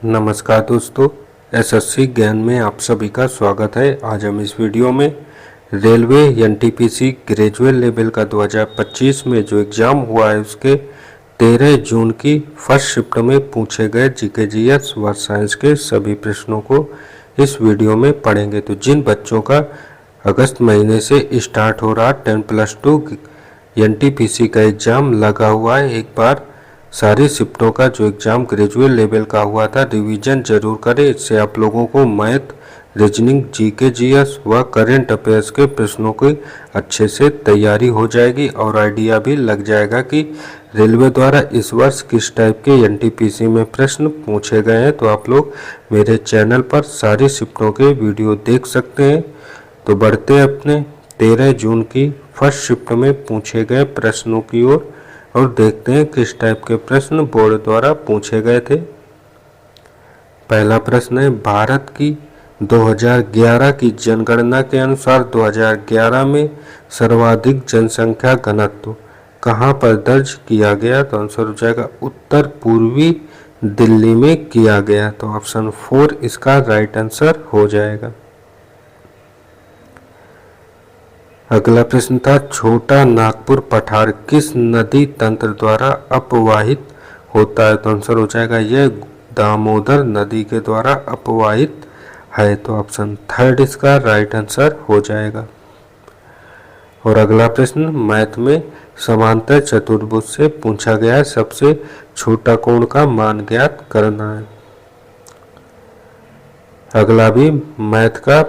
नमस्कार दोस्तों, एसएससी ज्ञान में आप सभी का स्वागत है। आज हम इस वीडियो में रेलवे एनटीपीसी ग्रेजुएट लेवल का 2025 में जो एग्ज़ाम हुआ है उसके 13 जून की फर्स्ट शिफ्ट में पूछे गए जीके जीएस व साइंस के सभी प्रश्नों को इस वीडियो में पढ़ेंगे। तो जिन बच्चों का अगस्त महीने से स्टार्ट हो रहा 10+2 एनटीपीसी का एग्ज़ाम लगा हुआ है, एक बार सारी शिफ्टों का जो एग्ज़ाम ग्रेजुएट लेवल का हुआ था रिवीजन जरूर करें। इससे आप लोगों को मैथ, रीजनिंग, जीके जीएस व करंट अफेयर्स के प्रश्नों की अच्छे से तैयारी हो जाएगी और आइडिया भी लग जाएगा कि रेलवे द्वारा इस वर्ष किस टाइप के एनटीपीसी में प्रश्न पूछे गए हैं। तो आप लोग मेरे चैनल पर सारी शिफ्टों के वीडियो देख सकते हैं। तो बढ़ते हैं अपने 13 जून की फर्स्ट शिफ्ट में पूछे गए प्रश्नों की ओर और देखते हैं किस टाइप के प्रश्न बोर्ड द्वारा पूछे गए थे। पहला प्रश्न है, भारत की 2011 की जनगणना के अनुसार 2011 में सर्वाधिक जनसंख्या घनत्व कहां पर दर्ज किया गया? तो आंसर हो जाएगा उत्तर पूर्वी दिल्ली में किया गया। तो ऑप्शन 4 इसका राइट आंसर हो जाएगा। अगला प्रश्न था, छोटा नागपुर पठार किस नदी तंत्र द्वारा अपवाहित होता है? तो आंसर हो जाएगा यह दामोदर नदी के द्वारा अपवाहित है। तो ऑप्शन 3 इसका राइट आंसर हो जाएगा। और अगला प्रश्न मैथ में समांतर चतुर्भुज से पूछा गया है, सबसे छोटा कोण का मान ज्ञात करना है। अगला भी मैथ का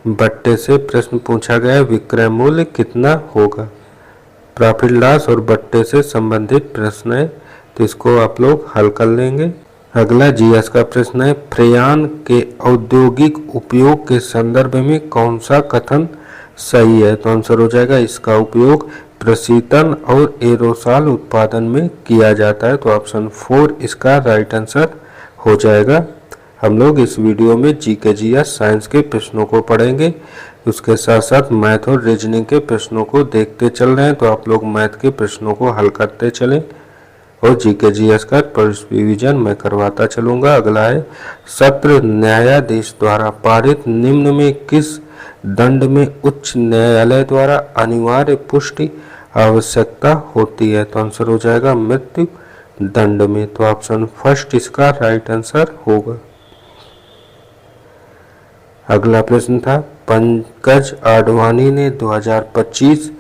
बट्टे से प्रश्न पूछा गया, विक्रय मूल्य कितना होगा? प्रॉफिट लॉस और बट्टे से संबंधित प्रश्न है, तो इसको आप लोग हल कर लेंगे। अगला जीएस का प्रश्न है, फ्रेयान के औद्योगिक उपयोग के संदर्भ में कौन सा कथन सही है? तो आंसर हो जाएगा इसका उपयोग प्रशीतन और एरोसॉल उत्पादन में किया जाता है। तो ऑप्शन 4 इसका राइट आंसर हो जाएगा। हम लोग इस वीडियो में जीके जीएस साइंस के प्रश्नों को पढ़ेंगे, उसके साथ साथ मैथ और रीजनिंग के प्रश्नों को देखते चल रहे हैं। तो आप लोग मैथ के प्रश्नों को हल करते चलें और जीके जीएस का रिवीजन मैं करवाता चलूँगा। अगला है, सत्र न्यायाधीश द्वारा पारित निम्न में किस दंड में उच्च न्यायालय द्वारा अनिवार्य पुष्टि आवश्यकता होती है? तो आंसर हो जाएगा मृत्यु दंड में। तो ऑप्शन 1 इसका राइट आंसर होगा। अगला प्रश्न था, पंकज आडवाणी ने 2025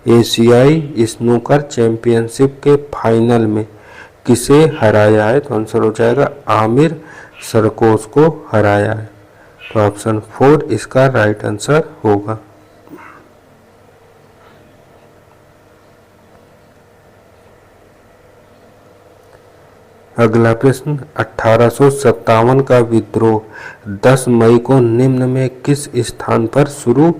एशियाई स्नूकर चैंपियनशिप के फाइनल में किसे हराया है? तो आंसर हो जाएगा आमिर सरकोस को हराया है। तो ऑप्शन 4 इसका राइट आंसर होगा। अगला प्रश्न, 1857 का विद्रोह 10 मई को निम्न में किस स्थान पर शुरू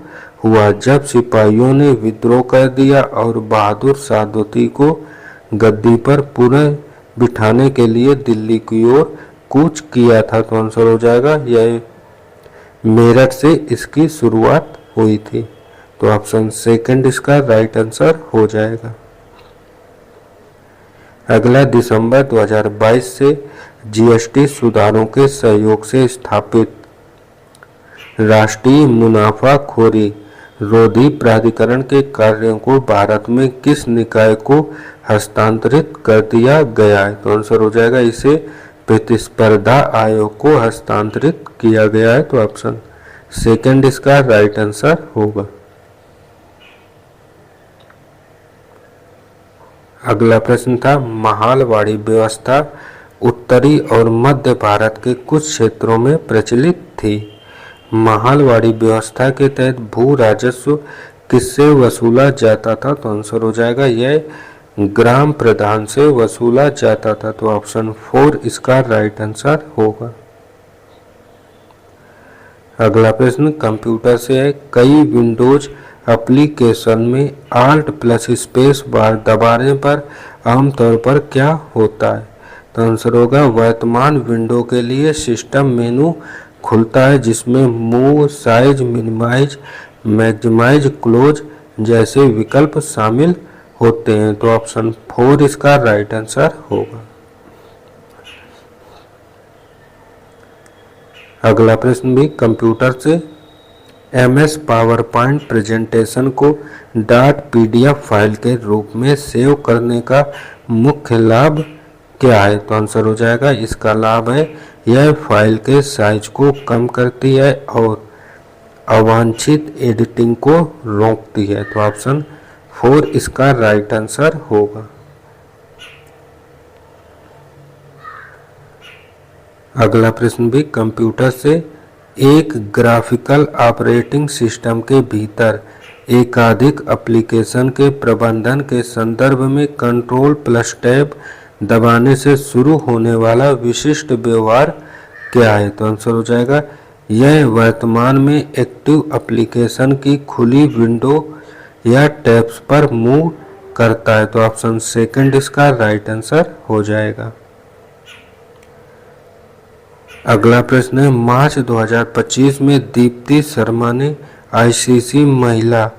हुआ? जब सिपाहियों ने विद्रोह कर दिया और बहादुर शाह द्वितीय को गद्दी पर पुनः बिठाने के लिए दिल्ली की ओर कूच किया था। तो आंसर हो जाएगा यह मेरठ से इसकी शुरुआत हुई थी। तो ऑप्शन 2 इसका राइट आंसर हो जाएगा। अगला, दिसंबर 2022 से जीएसटी सुधारों के सहयोग से स्थापित राष्ट्रीय मुनाफाखोरी रोधी प्राधिकरण के कार्यों को भारत में किस निकाय को हस्तांतरित कर दिया गया है? तो आंसर हो जाएगा इसे प्रतिस्पर्धा आयोग को हस्तांतरित किया गया है। तो ऑप्शन 2 इसका राइट आंसर होगा। अगला प्रश्न था, महालवाड़ी व्यवस्था उत्तरी और मध्य भारत के कुछ क्षेत्रों में प्रचलित थी। महालवाड़ी व्यवस्था के तहत भू राजस्व किससे वसूला जाता था? तो आंसर हो जाएगा यह ग्राम प्रधान से वसूला जाता था। तो ऑप्शन 4 इसका राइट आंसर होगा। अगला प्रश्न कंप्यूटर से है, कई विंडोज एप्लीकेशन में आल्ट प्लस स्पेस बार दबाने पर आमतौर पर क्या होता है? तो आंसर होगा वर्तमान विंडो के लिए सिस्टम मेनू खुलता है जिसमें move, size, minimise, maximise, close जैसे विकल्प शामिल होते हैं? तो ऑप्शन 4 इसका राइट आंसर होगा। अगला प्रश्न भी कंप्यूटर से MS पावर पॉइंट प्रेजेंटेशन को .pdf फाइल के रूप में सेव करने का मुख्य लाभ क्या है? तो आंसर हो जाएगा इसका लाभ है यह फाइल के साइज को कम करती है और अवांछित एडिटिंग को रोकती है। तो ऑप्शन 4 इसका राइट आंसर होगा। अगला प्रश्न भी कंप्यूटर से एक ग्राफिकल ऑपरेटिंग सिस्टम के भीतर एकाधिक एप्लीकेशन के प्रबंधन के संदर्भ में कंट्रोल प्लस टैब दबाने से शुरू होने वाला विशिष्ट व्यवहार क्या है? तो आंसर हो जाएगा यह वर्तमान में एक्टिव एप्लीकेशन की खुली विंडो या टैब्स पर मूव करता है। तो ऑप्शन 2 इसका राइट आंसर हो जाएगा। अगला प्रश्न है मार्च 2025 में दीप्ति शर्मा ने ICC महिला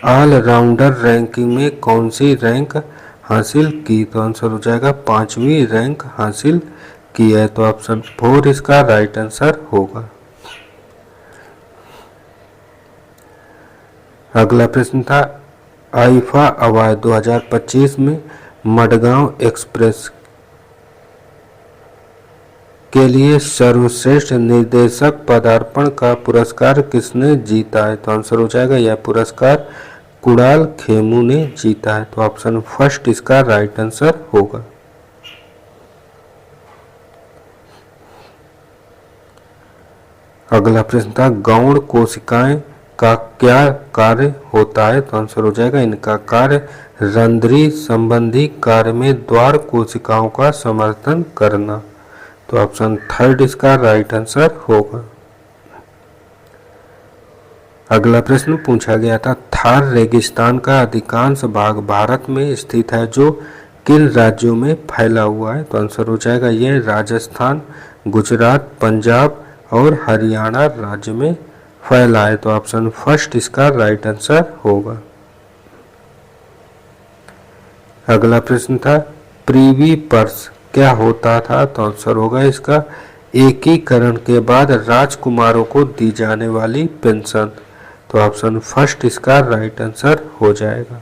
ऑलराउंडर रैंकिंग में कौन सी रैंक हासिल की? तो आंसर हो जाएगा 5वीं रैंक हासिल की है। तो ऑप्शन 4 इसका राइट आंसर होगा। अगला प्रश्न था आईफा अवार्ड 2025 में मडगांव एक्सप्रेस के लिए सर्वश्रेष्ठ निर्देशक पदार्पण का पुरस्कार किसने जीता है? तो आंसर हो जाएगा यह पुरस्कार कुणाल खेमू ने जीता है। तो ऑप्शन 1 इसका राइट आंसर होगा। अगला प्रश्न था गौण कोशिकाएं का क्या कार्य होता है? तो आंसर हो जाएगा इनका कार्य रंध्री संबंधी कार्य में द्वार कोशिकाओं का समर्थन करना। तो ऑप्शन 3 इसका राइट आंसर होगा। अगला प्रश्न पूछा गया था थार रेगिस्तान का अधिकांश भाग भारत में स्थित है जो किन राज्यों में फैला हुआ है? तो आंसर हो जाएगा यह राजस्थान, गुजरात, पंजाब और हरियाणा राज्य में फैला है। तो ऑप्शन 1 इसका राइट आंसर होगा। अगला प्रश्न था प्रीवी पर्स क्या होता था? तो आंसर होगा इसका एकीकरण के बाद राजकुमारों को दी जाने वाली पेंशन। तो ऑप्शन 1 इसका राइट आंसर हो जाएगा।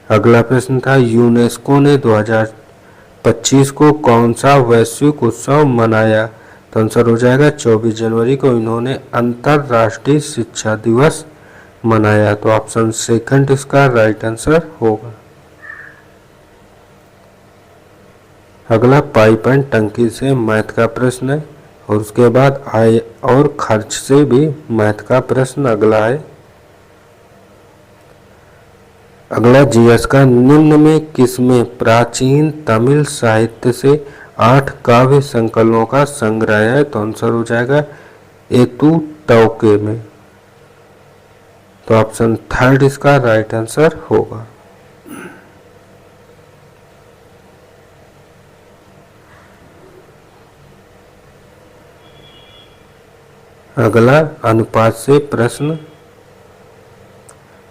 अगला प्रश्न था यूनेस्को ने 2025 को कौन सा वैश्विक उत्सव मनाया? तो आंसर हो जाएगा 24 जनवरी को इन्होंने अंतर्राष्ट्रीय शिक्षा दिवस मनाया। तो ऑप्शन 2 इसका राइट आंसर होगा। अगला पाइप एंड टंकी से मैथ का प्रश्न है और उसके बाद आय और खर्च से भी मैथ का प्रश्न अगला है। अगला जीएस का निम्न में किसमें प्राचीन तमिल साहित्य से 8 काव्य संकलनों का संग्रह है? तो आंसर हो जाएगा एतु टौके में। तो ऑप्शन 3 इसका राइट आंसर होगा। अगला अनुपात से प्रश्न,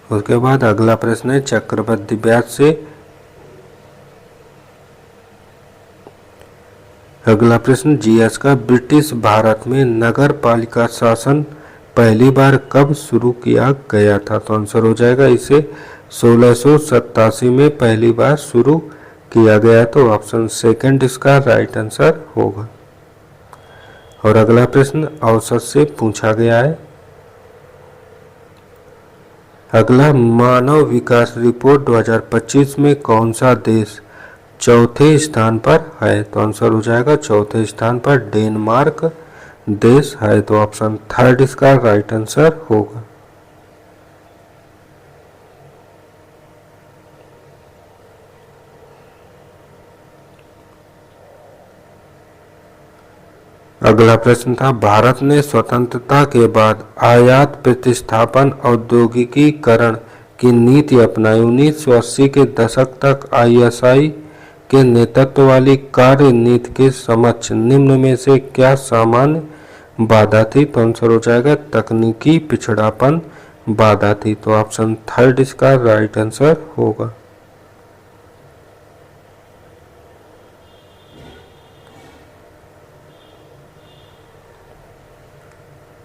उसके बाद अगला प्रश्न है चक्रवृद्धि ब्याज से। अगला प्रश्न जीएस का ब्रिटिश भारत में नगर पालिका शासन पहली बार कब शुरू किया गया था? तो आंसर हो जाएगा इसे 1687 में पहली बार शुरू किया गया। तो ऑप्शन 2 इसका राइट आंसर होगा। और अगला प्रश्न औसत से पूछा गया है। अगला मानव विकास रिपोर्ट 2025 में कौन सा देश चौथे स्थान पर है? तो आंसर हो जाएगा चौथे स्थान पर डेनमार्क देश है। तो ऑप्शन 3 इसका राइट आंसर होगा। अगला प्रश्न था भारत ने स्वतंत्रता के बाद आयात प्रतिस्थापन औद्योगिकीकरण की नीति अपनाई। 1980 के दशक तक ISI के नेतृत्व वाली कार्य नीति के समक्ष निम्न में से क्या सामान्य बाधा थी? तो आंसर हो जाएगा तकनीकी पिछड़ापन बाधा थी। तो ऑप्शन थर्ड इसका राइट आंसर होगा।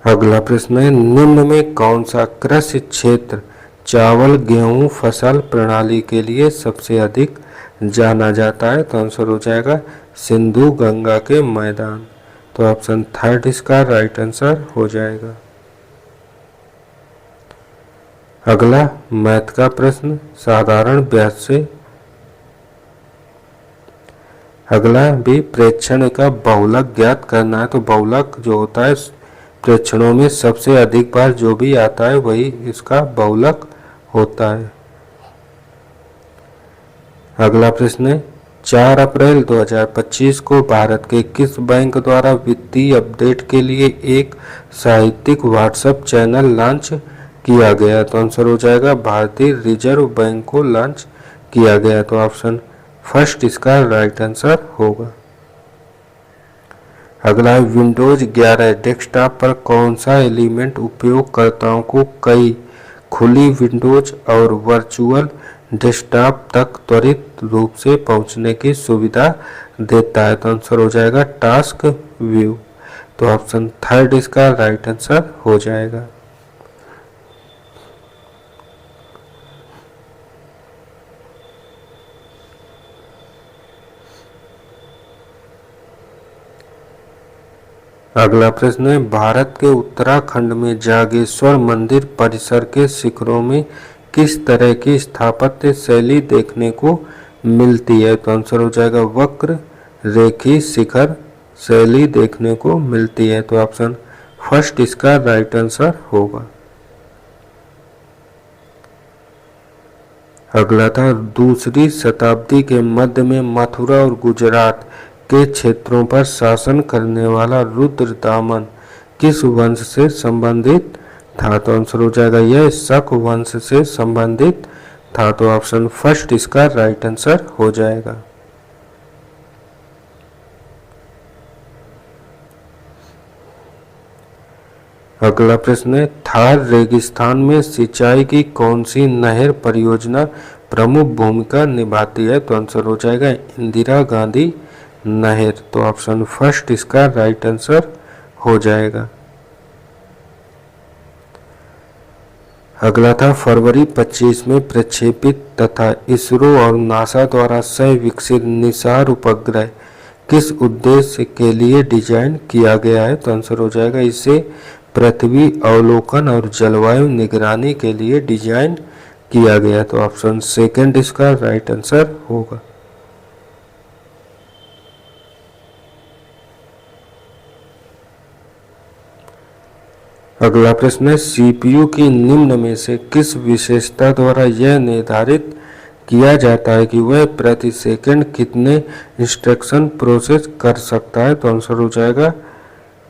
अगला प्रश्न है, निम्न में कौन सा कृषि क्षेत्र चावल गेहूं फसल प्रणाली के लिए सबसे अधिक जाना जाता है? तो आंसर हो जाएगा सिंधु गंगा के मैदान। तो ऑप्शन थर्ड इसका राइट आंसर हो जाएगा। अगला मैथ का प्रश्न साधारण ब्याज से। अगला भी प्रेक्षण का बहुलक ज्ञात करना है। तो बहुलक जो होता है प्रेक्षणों में सबसे अधिक बार जो भी आता है वही इसका बहुलक होता है। अगला प्रश्न है, 4 अप्रैल 2025 को भारत के किस बैंक द्वारा वित्तीय अपडेट के लिए एक साहित्यिक व्हाट्सएप चैनल लॉन्च किया गया? तो आंसर हो जाएगा भारतीय रिजर्व बैंक को लॉन्च किया गया। तो ऑप्शन फर्स्ट इसका राइट आंसर होगा। अगला विंडोज 11 डेस्कटॉप पर कौन सा एलिमेंट उपयोगकर्ताओं को कई खुली विंडोज और वर्चुअल डेस्कटॉप तक त्वरित रूप से पहुंचने की सुविधा देता है? तो आंसर हो जाएगा टास्क व्यू। तो ऑप्शन थर्ड इसका राइट आंसर हो जाएगा। अगला प्रश्न है, भारत के उत्तराखंड में जागेश्वर मंदिर परिसर के शिखरों में किस तरह की स्थापत्य शैली देखने को मिलती है? तो आंसर हो जाएगा वक्र रेखी शिखर शैली देखने को मिलती है। तो ऑप्शन फर्स्ट इसका राइट आंसर होगा। अगला था, दूसरी शताब्दी के मध्य में मथुरा और गुजरात के क्षेत्रों पर शासन करने वाला रुद्रदामन किस वंश से संबंधित था? तो आंसर हो जाएगा यह शक वंश से संबंधित था। तो ऑप्शन फर्स्ट इसका राइट आंसर हो जाएगा। अगला प्रश्न है, थार रेगिस्तान में सिंचाई की कौन सी नहर परियोजना प्रमुख भूमिका निभाती है? तो आंसर हो जाएगा इंदिरा गांधी नहर। तो ऑप्शन फर्स्ट इसका राइट आंसर हो जाएगा। अगला था, फरवरी 25 में प्रक्षेपित तथा इसरो और नासा द्वारा सह विकसित निसार उपग्रह किस उद्देश्य के लिए डिजाइन किया गया है? तो आंसर हो जाएगा इसे पृथ्वी अवलोकन और जलवायु निगरानी के लिए डिजाइन किया गया। तो ऑप्शन सेकंड इसका राइट आंसर होगा। अगला प्रश्न है, सीपीयू की निम्न में से किस विशेषता द्वारा यह निर्धारित किया जाता है कि वह प्रति सेकंड कितने इंस्ट्रक्शन प्रोसेस कर सकता है? तो आंसर हो जाएगा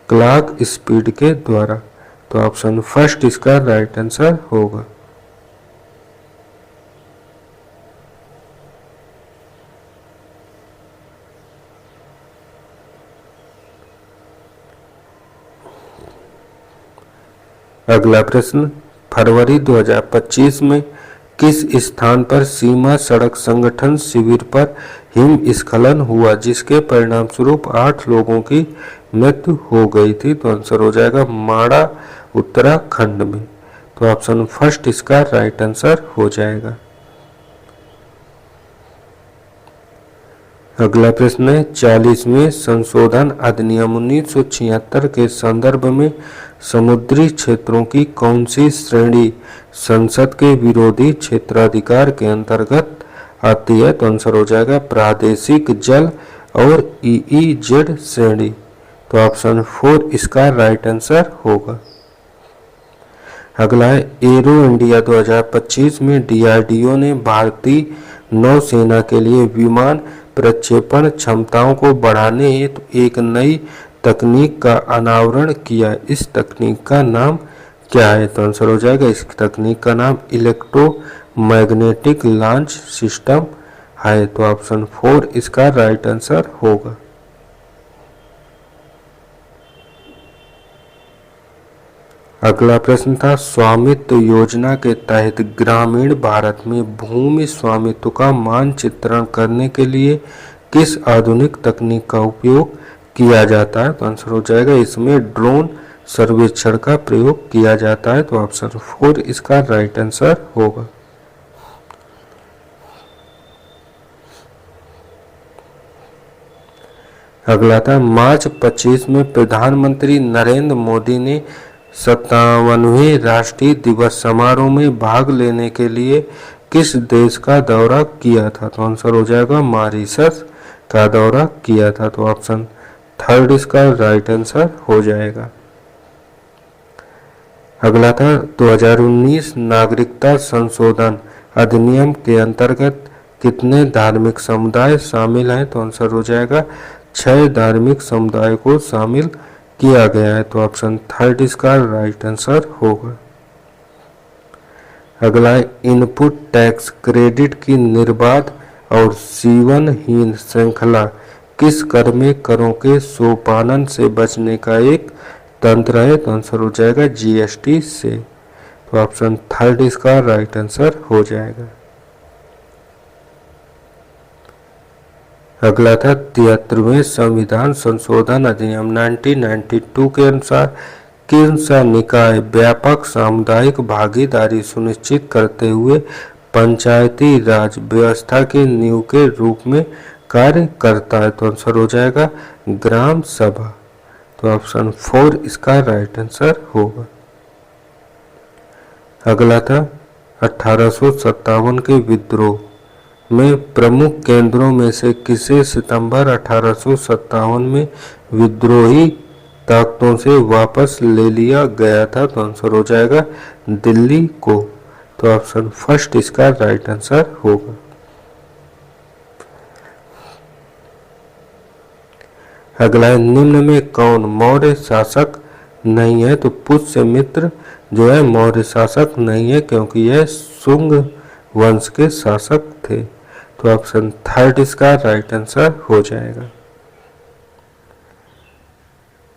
क्लॉक स्पीड के द्वारा। तो ऑप्शन फर्स्ट इसका राइट आंसर होगा। अगला प्रश्न, फरवरी 2025 में किस स्थान पर सीमा सड़क संगठन शिविर पर हिमस्खलन हुआ जिसके परिणाम स्वरूप 8 लोगों की मृत्यु हो गई थी? तो आंसर हो जाएगा माड़ा उत्तराखंड में। तो ऑप्शन फर्स्ट इसका राइट आंसर हो जाएगा। अगला प्रश्न है, 40वें संशोधन अधिनियम 1976 के संदर्भ में समुद्री क्षेत्रों की कौन सी श्रेणी संसद के विरोधी क्षेत्राधिकार के अंतर्गत आती है? तो आंसर हो जाएगा प्रादेशिक जल और ईईजेड श्रेणी। तो ऑप्शन 4 इसका राइट आंसर होगा। अगला है, एरो इंडिया 2025 में डीआरडीओ ने भारतीय नौसेना के लिए विमान प्रक्षेपण क्षमताओं को बढ़ाने हेतु एक नई तकनीक का अनावरण किया। इस तकनीक का नाम क्या है? तो आंसर हो जाएगा इस तकनीक का नाम इलेक्ट्रोमैग्नेटिक लॉन्च सिस्टम है। तो ऑप्शन 4 इसका राइट आंसर होगा। अगला प्रश्न था स्वामित्व योजना के तहत ग्रामीण भारत में भूमि स्वामित्व का मानचित्रण करने के लिए किस आधुनिक तकनीक का उपयोग किया जाता है? तो आंसर हो जाएगा इसमें ड्रोन सर्वेक्षण का प्रयोग किया जाता है। तो ऑप्शन 4 इसका राइट आंसर होगा। अगला था मार्च 25 में प्रधानमंत्री नरेंद्र मोदी ने 57वें राष्ट्रीय दिवस समारोह में भाग लेने के लिए किस देश का दौरा किया था? तो आंसर हो जाएगा मॉरिशस का दौरा किया था। तो ऑप्शन 3 इसका राइट आंसर हो जाएगा। अगला था 2019 नागरिकता संशोधन अधिनियम के अंतर्गत कितने धार्मिक समुदाय शामिल हैं? तो आंसर हो जाएगा 6 धार्मिक समुदाय को शामिल किया गया है। तो ऑप्शन 3 इसका राइट आंसर होगा। अगला इनपुट टैक्स क्रेडिट की निर्बाध और सीवनहीन श्रृंखला किस कर में करों के सोपानन से बचने का एक तंत्र है? तो आंसर हो जाएगा जीएसटी से। तो ऑप्शन 3 इसका राइट आंसर हो जाएगा। अगला था 73वें संविधान संशोधन अधिनियम 1992 के अनुसार किन सा निकाय व्यापक सामुदायिक भागीदारी सुनिश्चित करते हुए पंचायती राज व्यवस्था की नींव के रूप में कार्य करता है? तो आंसर हो जाएगा ग्राम सभा। तो ऑप्शन 4 इसका राइट आंसर होगा। अगला था 1857 के विद्रोह में प्रमुख केंद्रों में से किसे सितंबर 1857 में विद्रोही ताकतों से वापस ले लिया गया था? तो आंसर हो जाएगा दिल्ली को। तो ऑप्शन 1 इसका राइट आंसर होगा। अगला निम्न में कौन मौर्य शासक नहीं है? तो पुष्यमित्र जो है मौर्य शासक नहीं है क्योंकि यह शुंग वंश के शासक थे। तो ऑप्शन 3 इसका राइट आंसर हो जाएगा।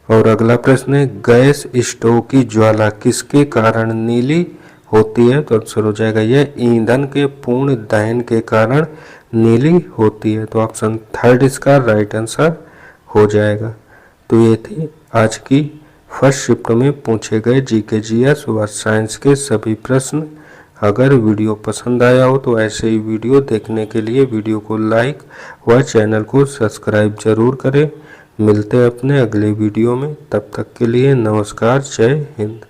और अगला प्रश्न है गैस स्टोव की ज्वाला किसके कारण नीली होती है? तो आंसर हो जाएगा यह ईंधन के पूर्ण दहन के कारण नीली होती है। तो ऑप्शन 3 इसका राइट आंसर हो जाएगा। तो ये थे आज की फर्स्ट शिफ्ट में पूछे गए जीके जीएस व साइंस के सभी प्रश्न। अगर वीडियो पसंद आया हो तो ऐसे ही वीडियो देखने के लिए वीडियो को लाइक व चैनल को सब्सक्राइब जरूर करें। मिलते हैं अपने अगले वीडियो में, तब तक के लिए नमस्कार, जय हिंद।